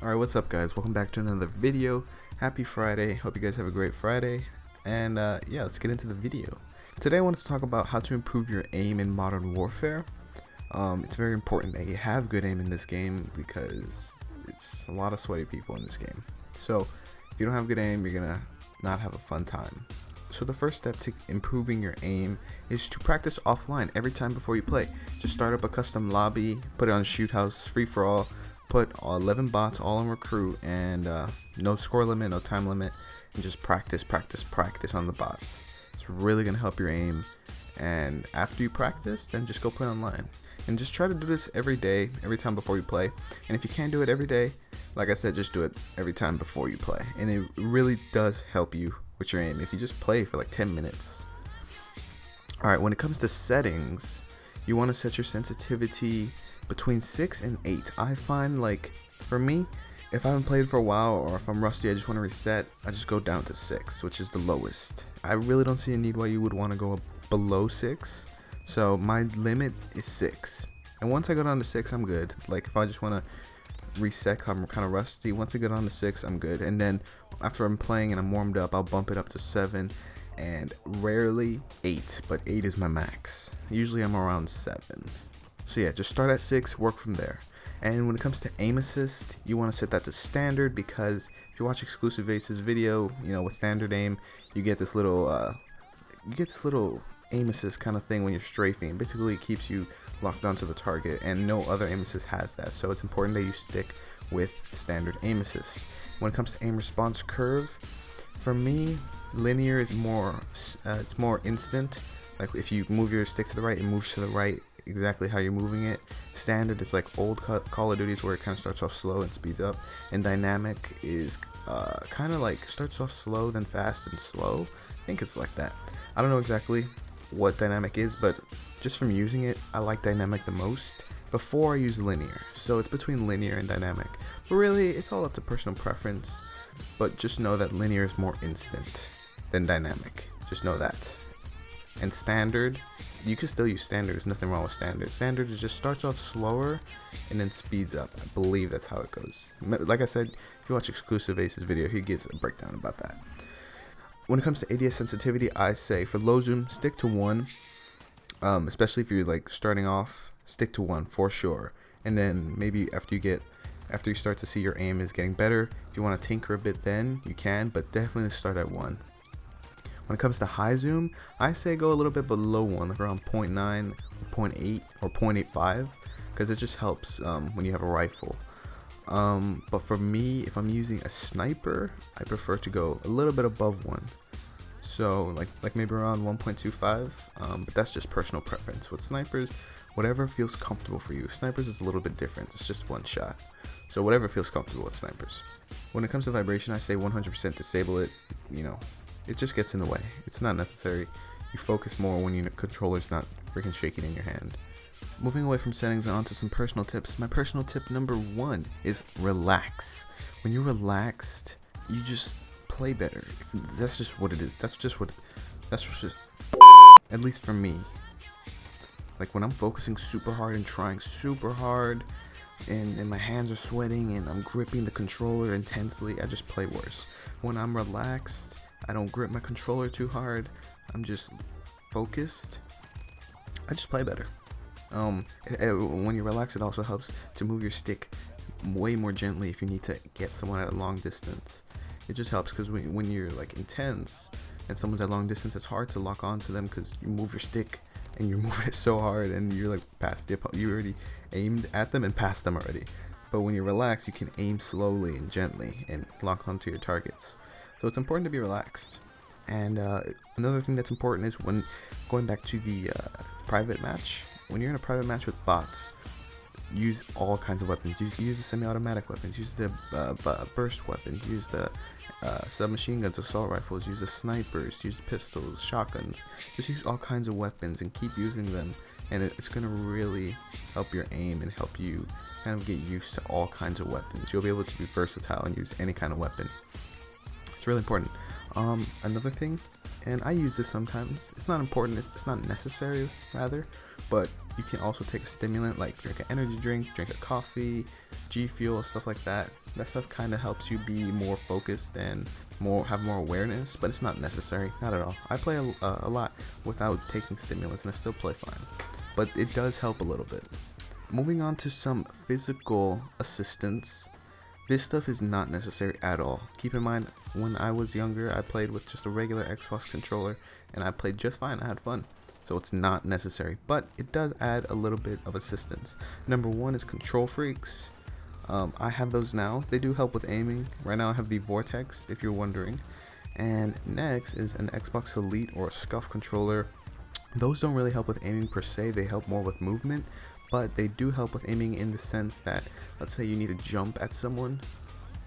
Alright, what's up guys? Welcome back to another video. Happy Friday. Hope you guys have a great Friday. And yeah, let's get into the video. Today I want to talk about how to improve your aim in Modern Warfare. It's very important that you have good aim in this game because it's a lot of sweaty people in this game. So if you don't have good aim, you're gonna not have a fun time. So the first step to improving your aim is to practice offline every time before you play. Just start up a custom lobby, put it on shoot house, free for all, put 11 bots all on recruit, and no score limit, no time limit, and just practice on the bots. It's really gonna help your aim. And after you practice, then just go play online and just try to do this every day, every time before you play. And if you can't do it every day, like I said, just do it every time before you play, and it really does help you with your aim if you just play for like 10 minutes. Alright, when it comes to settings, you want to set your sensitivity between 6 and 8. I find, like, for me, if I haven't played for a while or if I'm rusty, I just want to reset, I just go down to 6, which is the lowest. I really don't see a need why you would want to go below 6, so my limit is 6. And once I go down to 6, I'm good. Like, if I just want to reset, I'm kind of rusty, once I get down to 6, I'm good. And then after I'm playing and I'm warmed up, I'll bump it up to 7 and rarely 8, but 8 is my max. Usually I'm around 7. So yeah, just start at 6, work from there. And when it comes to aim assist, you want to set that to standard, because if you watch Exclusive Ace's video, you know, with standard aim, you get this little aim assist kind of thing when you're strafing. Basically, it keeps you locked onto the target, and no other aim assist has that. So it's important that you stick with standard aim assist. When it comes to aim response curve, for me, linear is more it's more instant. Like if you move your stick to the right, it moves to the right exactly how you're moving it. Standard is like old Call of Duties, where it kind of starts off slow and speeds up, and dynamic is kind of like starts off slow then fast and slow. I think it's like that. I don't know exactly what dynamic is, but just from using it, I like dynamic the most before I use linear. So it's between linear and dynamic, but really it's all up to personal preference. But just know that linear is more instant than dynamic. Just know that. And standard, you can still use standard. There's nothing wrong with standard. Standard just starts off slower and then speeds up. I believe that's how it goes. Like I said, if you watch Exclusive Ace's video, he gives a breakdown about that. When it comes to ADS sensitivity, I say for low zoom, stick to 1. Especially if you're like starting off, stick to 1 for sure. And then maybe after you start to see your aim is getting better, if you want to tinker a bit, then you can, but definitely start at 1. When it comes to high zoom, I say go a little bit below 1, like around 0.9 or 0.8 or 0.85, because it just helps when you have a rifle. But for me, if I'm using a sniper, I prefer to go a little bit above 1. So like maybe around 1.25, but that's just personal preference. With snipers, whatever feels comfortable for you. Snipers is a little bit different. It's just one shot. So whatever feels comfortable with snipers. When it comes to vibration, I say 100% disable it. You know, it just gets in the way. It's not necessary. You focus more when your controller's not freaking shaking in your hand. Moving away from settings and onto some personal tips. My personal tip number 1 is relax. When you're relaxed, you just play better. That's just what it is. That's just at least for me. Like when I'm focusing super hard and trying super hard, and my hands are sweating and I'm gripping the controller intensely, I just play worse. When I'm relaxed, I don't grip my controller too hard, I'm just focused, I just play better. When you relax, it also helps to move your stick way more gently if you need to get someone at a long distance. It just helps, because when you're like intense and someone's at long distance, it's hard to lock onto them because you move your stick and you're moving it so hard and you're like past the you already aimed at them and past them already. But when you're relaxed, you can aim slowly and gently and lock onto your targets. So it's important to be relaxed. And another thing that's important is when going back to the private match, when you're in a private match with bots, use all kinds of weapons. Use the semi-automatic weapons, use the burst weapons, use the submachine guns, assault rifles, use the snipers, use pistols, shotguns. Just use all kinds of weapons and keep using them, and it's going to really help your aim and help you kind of get used to all kinds of weapons. You'll be able to be versatile and use any kind of weapon. It's really important. Another thing, and I use this sometimes, it's not important, it's not necessary rather, but you can also take a stimulant, like drink an energy drink, drink a coffee, G Fuel, stuff like that. That stuff kind of helps you be more focused and have more awareness, but it's not necessary, not at all. I play a lot without taking stimulants and I still play fine, but it does help a little bit. Moving on to some physical assistance. This stuff is not necessary at all. Keep in mind, when I was younger, I played with just a regular Xbox controller and I played just fine. I had fun. So it's not necessary, but it does add a little bit of assistance. Number one is control freaks. I have those now. They do help with aiming. Right now I have the Vortex, if you're wondering. And next is an Xbox Elite or a SCUF controller. Those don't really help with aiming per se. They help more with movement, but they do help with aiming in the sense that, let's say you need to jump at someone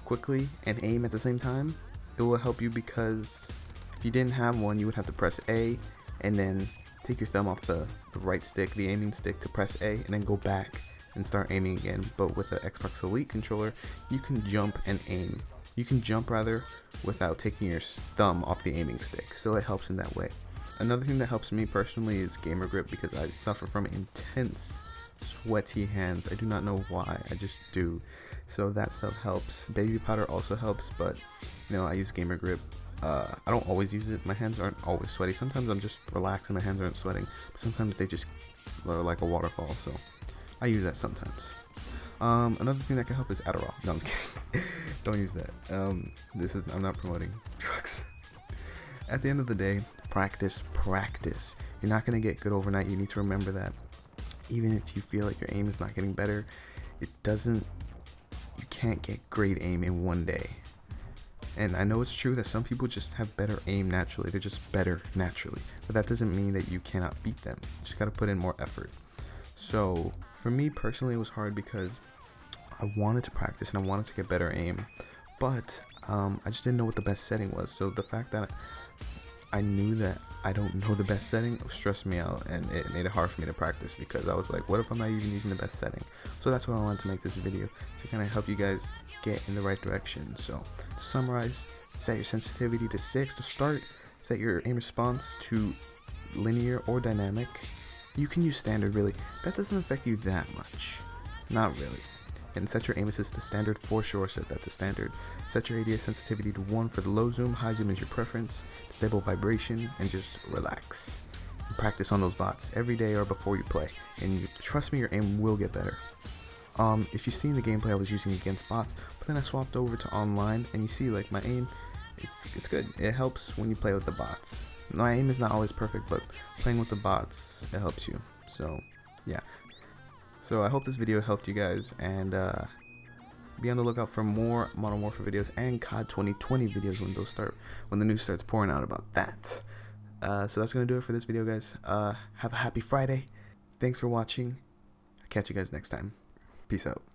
quickly and aim at the same time. It will help you because if you didn't have one, you would have to press A and then take your thumb off the right stick, the aiming stick, to press A and then go back and start aiming again. But with the Xbox Elite controller, you can jump and aim. You can jump rather without taking your thumb off the aiming stick, so it helps in that way. Another thing that helps me personally is gamer grip, because I suffer from intense sweaty hands. I do not know why, I just do. So that stuff helps. Baby powder also helps, but you know, I use gamer grip. I don't always use it. My hands aren't always sweaty. Sometimes I'm just relaxed and my hands aren't sweating, but sometimes they just are like a waterfall, so I use that sometimes. Another thing that can help is Adderall. No, I'm kidding. Don't use that. I'm not promoting drugs. At the end of the day, practice. You're not gonna get good overnight. You need to remember that. Even if you feel like your aim is not getting better, you can't get great aim in one day. And I know it's true that some people just have better aim naturally. They're just better naturally. But that doesn't mean that you cannot beat them. You just gotta put in more effort. So for me personally, it was hard because I wanted to practice and I wanted to get better aim, but I just didn't know what the best setting was. So the fact that I knew that I don't know the best setting stressed me out, and it made it hard for me to practice, because I was like, what if I'm not even using the best setting? So that's why I wanted to make this video, to kind of help you guys get in the right direction. So to summarize, set your sensitivity to 6 to start. Set your aim response to linear or dynamic. You can use standard, really. That doesn't affect you that much. Not really. And set your aim assist to standard for sure. Set that to standard. Set your ADS sensitivity to 1 for the low zoom. High zoom is your preference. Disable vibration and just relax. And practice on those bots every day or before you play. And trust me, your aim will get better. If you see in the gameplay, I was using against bots, but then I swapped over to online, and you see like my aim, it's good. It helps when you play with the bots. My aim is not always perfect, but playing with the bots, it helps you. So yeah. So I hope this video helped you guys, and be on the lookout for more Modern Warfare videos and COD 2020 videos when the news starts pouring out about that. So that's gonna do it for this video, guys. Have a happy Friday. Thanks for watching. I'll catch you guys next time. Peace out.